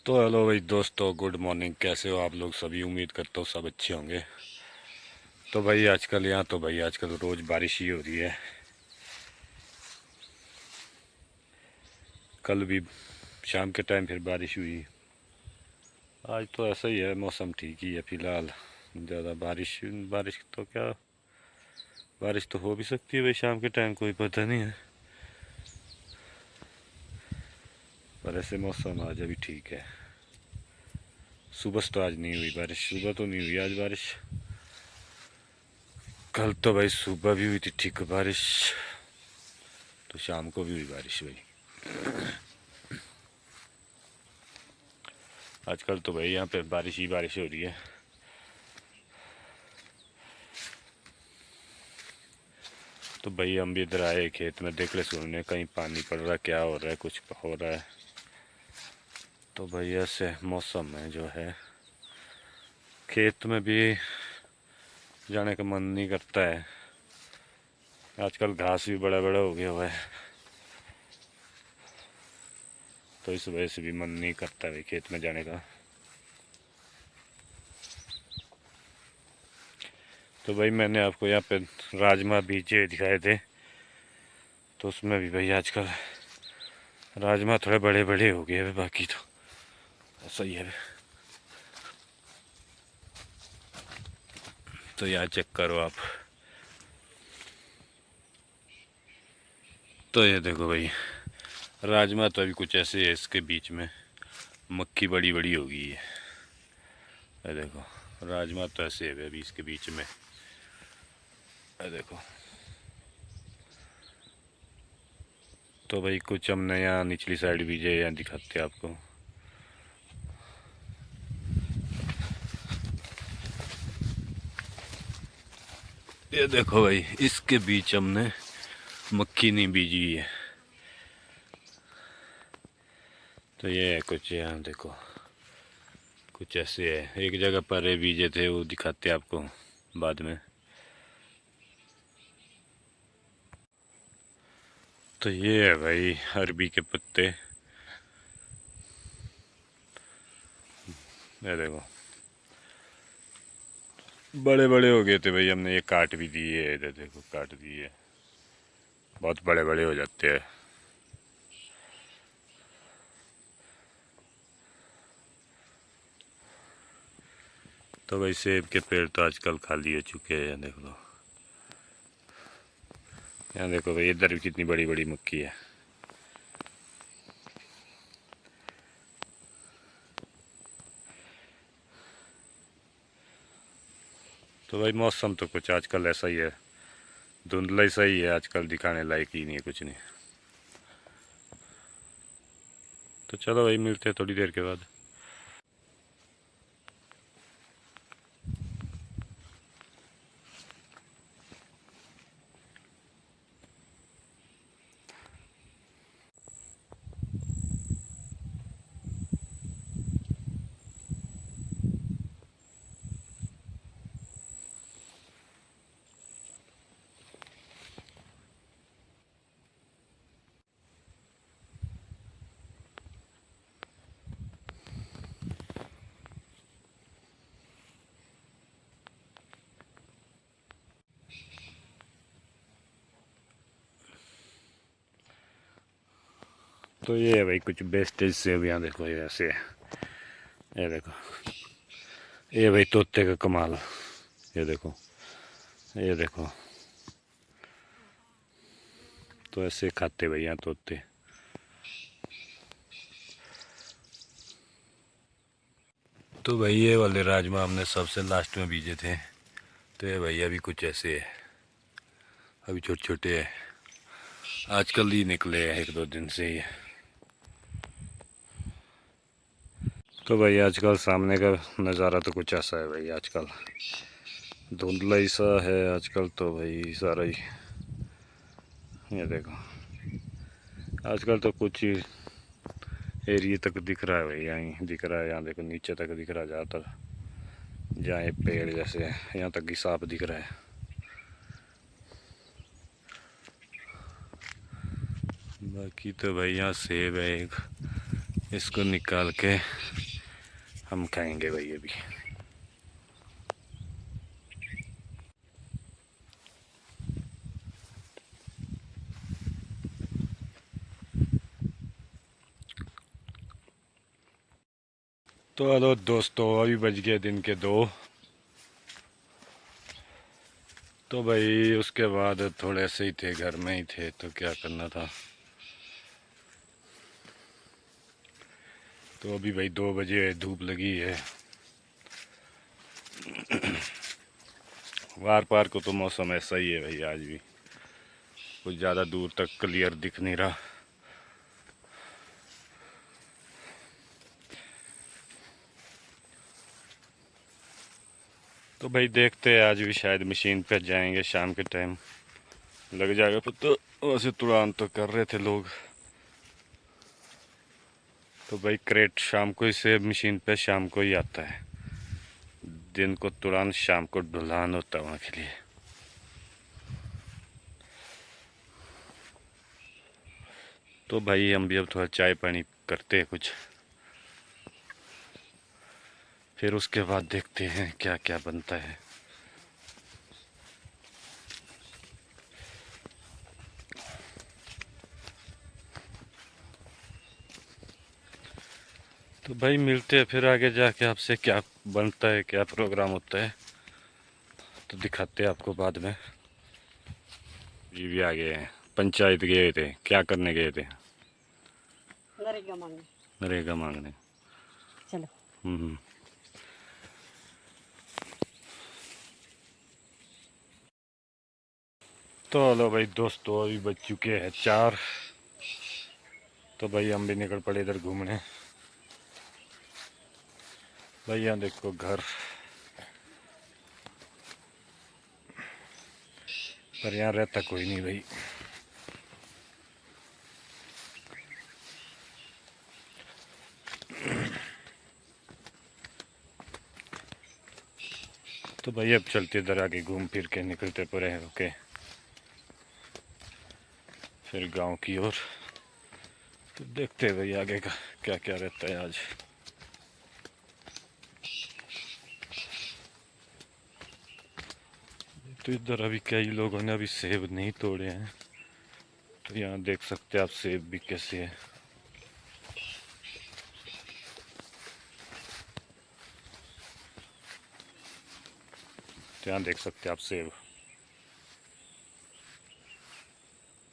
तो हेलो भाई दोस्तों, गुड मॉर्निंग। कैसे हो आप लोग सभी? उम्मीद करता हूँ सब अच्छे होंगे। तो भाई आजकल रोज़ बारिश ही हो रही है। कल भी शाम के टाइम फिर बारिश हुई। आज तो ऐसा ही है, मौसम ठीक ही है फ़िलहाल। ज़्यादा बारिश बारिश तो क्या, बारिश तो हो भी सकती है भाई शाम के टाइम, कोई पता नहीं है। पर ऐसे मौसम आज अभी ठीक है। सुबह तो आज नहीं हुई बारिश, सुबह तो नहीं हुई आज बारिश। कल तो भाई सुबह भी हुई थी ठीक बारिश, तो शाम को भी हुई बारिश भाई। आजकल तो भाई यहाँ पे बारिश ही बारिश हो रही है। तो भाई हम भी इधर आए खेत में, देख ले सुनने कहीं पानी पड़ रहा है, क्या हो रहा है, कुछ हो रहा है। तो भाई ऐसे मौसम में जो है खेत में भी जाने का मन नहीं करता है। आजकल घास भी बड़ा बड़ा हो गया हुआ है, तो इस वजह से भी मन नहीं करता भाई खेत में जाने का। तो भाई मैंने आपको यहाँ पे राजमा बीजे दिखाए थे, तो उसमें भी भाई आजकल राजमा थोड़े बड़े बड़े हो गए, बाकी तो ऐसा ही है। तो यहाँ चेक करो आप। तो ये देखो भाई, राजमा तो अभी कुछ ऐसे है, इसके बीच में मक्खी बड़ी बड़ी हो गई है। ये देखो, राजमा तो ऐसे है अभी इसके बीच में। ये देखो। तो भाई कुछ हमने यहाँ निचली साइड बीजे, यहाँ दिखाते हैं आपको। ये देखो भाई, इसके बीच हमने मक्खी नहीं बीजी है। तो ये है कुछ, यहाँ देखो कुछ ऐसे है। एक जगह पर ये बीजे थे, वो दिखाते हैं आपको बाद में। तो ये है भाई अरबी के पत्ते। ये देखो बड़े बड़े हो गए थे भाई, हमने ये काट भी दिए है। इधर देखो काट दिए, बहुत बड़े बड़े हो जाते हैं। तो भाई सेब के पेड़ तो आजकल खाली हो चुके हैं, देख लो। यहाँ देखो भाई, इधर भी कितनी बड़ी बड़ी मक्खी है। तो भाई मौसम तो कुछ आजकल ऐसा ही है, धुंधला ही सही है आजकल, दिखाने लायक ही नहीं है कुछ नहीं। तो चलो भाई, मिलते हैं थोड़ी देर के बाद। तो ये है भाई कुछ वेस्टेज सेब, यहाँ देखो ये ऐसे है। ये देखो, ये भाई तोते का कमाल। ये देखो, ये देखो। तो ऐसे खाते भाई यहाँ तोते। तो भाई ये वाले राजमा हमने सबसे लास्ट में बीजे थे। तो ये भाई अभी कुछ ऐसे है, अभी छोटे छोटे है, आजकल ही निकले हैं एक दो दिन से ही। तो भाई आजकल सामने का नज़ारा तो कुछ ऐसा है भाई। आजकल धुंधला ही सा है आजकल तो भाई सारा ही। ये देखो, आजकल तो कुछ ही एरिया तक दिख रहा है भाई, यहाँ दिख रहा है। यहाँ देखो नीचे तक दिख रहा है ज़्यादातर, जहाँ ये पेड़ जैसे है यहाँ तक ही साफ दिख रहा है। बाकी तो भाई यहाँ सेब है एक, इसको निकाल के हम खाएंगे भाई अभी। तो हेलो दोस्तों, अभी बज गए दिन के 2। तो भाई उसके बाद थोड़े ऐसे ही थे, घर में ही थे, तो क्या करना था। तो अभी भाई 2 बजे धूप लगी है। वार पार को तो मौसम ऐसा ही है भाई, आज भी कुछ ज़्यादा दूर तक क्लियर दिख नहीं रहा। तो भाई देखते हैं, आज भी शायद मशीन पे जाएंगे, शाम के टाइम लग जाएगा। फिर तो वैसे तुड़ान तो कर रहे थे लोग। तो भाई क्रेट शाम को ही से मशीन पे शाम को ही आता है। दिन को तुड़ान, शाम को ढुलान होता है वहाँ के लिए। तो भाई हम भी अब थोड़ा चाय पानी करते हैं कुछ, फिर उसके बाद देखते हैं क्या क्या बनता है। तो भाई मिलते हैं फिर आगे जाके आपसे, क्या बनता है, क्या प्रोग्राम होता है, तो दिखाते हैं आपको बाद में। जी भी आ गए हैं, पंचायत गए थे, क्या करने गए थे? नरेगा मांगने। नरेगा मांगने। चलो। हम्म। तो हेलो भाई दोस्तों, अभी बज चुके हैं 4। तो भाई हम भी निकल पड़े इधर घूमने। भाई यहाँ देखो घर, पर यहाँ रहता कोई नहीं भाई। तो भाई अब चलते इधर आगे, घूम फिर के निकलते पड़े हैं ओके, फिर गांव की ओर। तो देखते हैं भाई आगे का क्या क्या रहता है आज। तो इधर अभी कई लोगों ने अभी सेब नहीं तोड़े हैं, तो यहाँ देख सकते हैं आप सेब भी कैसे है। तो यहाँ देख सकते हैं आप सेब,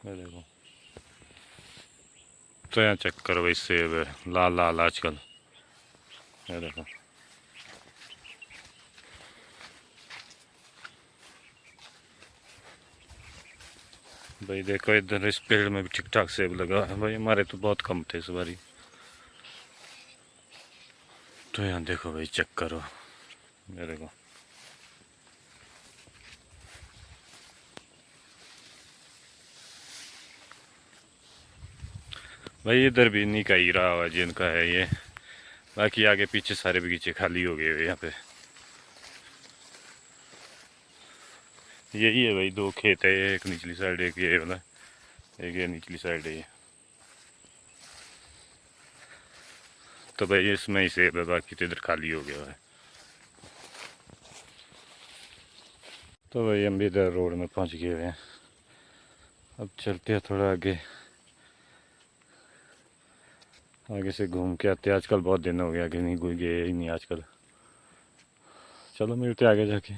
ये देखो। तो यहाँ चेक करो भाई, सेब है लाल लाल आजकल, ये देखो। भाई देखो इधर इस पेड़ में भी ठीक ठाक सेब लगा है भाई, हमारे तो बहुत कम थे इस बारी। तो यहाँ देखो भाई, चेक करो, ये देखो। भाई इधर भी इन्हीं का ही रहा हुआ जिनका है ये, बाकी आगे पीछे सारे बगीचे खाली हो गए हुए यहाँ पे। यही है भाई, 2 खेत है, एक निचली साइड, एक ये वाला, एक ये निचली साइड है ये। तो भाई इसमें ही सेब है, बाकी तो इधर खाली हो गया है। तो भाई हम भी इधर रोड में पहुंच गए हुए हैं, अब चलते हैं थोड़ा आगे, आगे से घूम के आते हैं। आजकल बहुत दिन हो गया कि नहीं कोई गए ही नहीं आजकल। चलो मिलते आगे जाके।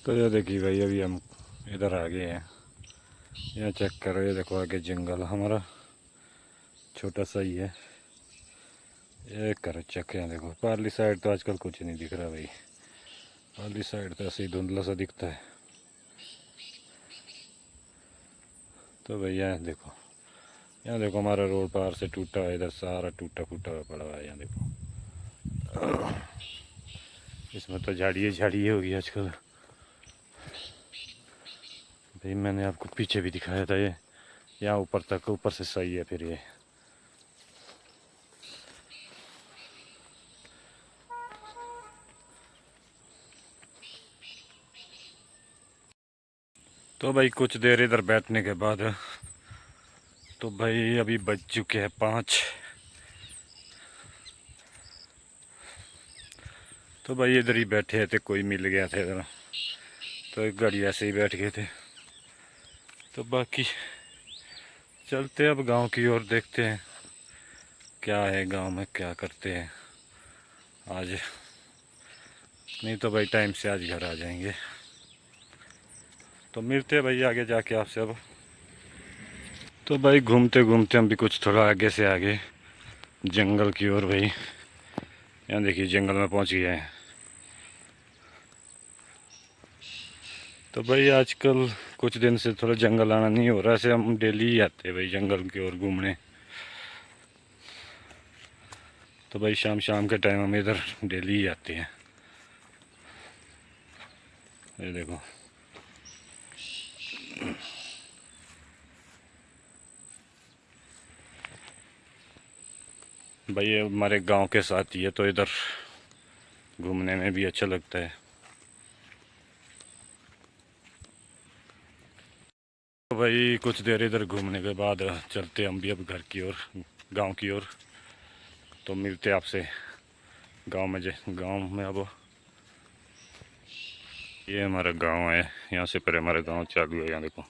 तो ये देखिए भाई, अभी हम इधर आ गए हैं, यहाँ चेक करो, ये देखो आगे जंगल हमारा छोटा सा ही है। ये करो चेक, यहाँ देखो पार्ली साइड तो आजकल कुछ नहीं दिख रहा भाई, पार्ली साइड तो ऐसे ही धुंधला सा दिखता है। तो भैया देखो, यहाँ देखो हमारा रोड पार से टूटा है, इधर सारा टूटा फूटा हुआ पड़ा हुआ है, यहाँ देखो। इसमें तो झाड़िए झाड़िए होगी आजकल भाई। मैंने आपको पीछे भी दिखाया था, ये यहाँ ऊपर तक, ऊपर से सही है फिर ये। तो भाई कुछ देर इधर बैठने के बाद, तो भाई अभी बज चुके हैं 5। तो भाई इधर ही बैठे थे, कोई मिल गया था इधर, तो एक गाड़ी ऐसे ही बैठ गए थे। तो बाकी चलते अब गांव की ओर, देखते हैं क्या है गांव में, क्या करते हैं आज। नहीं तो भाई टाइम से आज घर आ जाएंगे। तो मिलते हैं भाई आगे जाके आपसे अब। तो भाई घूमते घूमते हम भी कुछ थोड़ा आगे से आगे जंगल की ओर भाई, यहाँ देखिए जंगल में पहुंच गए हैं। तो भाई आजकल कुछ दिन से थोड़ा जंगल आना नहीं हो रहा, ऐसे हम डेली ही आते हैं भाई जंगल की ओर घूमने। तो भाई शाम शाम के टाइम हम इधर डेली ही आते हैं। ये देखो भाई, ये हमारे गांव के साथ ही है, तो इधर घूमने में भी अच्छा लगता है। तो भाई कुछ देर इधर घूमने के बाद चलते हम भी अब घर की ओर, गांव की ओर। तो मिलते आपसे गांव में, गांव में अब। ये हमारा गांव है, यहाँ से परे हमारा गांव चालू है, यहाँ देखो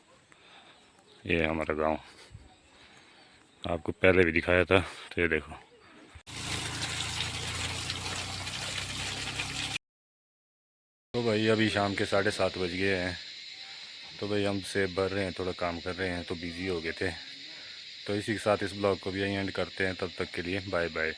ये है हमारा गांव। आपको पहले भी दिखाया था, तो ये देखो। तो भाई अभी शाम के 7:30 बज गए हैं। तो भाई हम सेब भर रहे हैं, थोड़ा काम कर रहे हैं, तो बिज़ी हो गए थे। तो इसी के साथ इस ब्लॉग को भी यहीं एंड करते हैं। तब तक के लिए बाय बाय।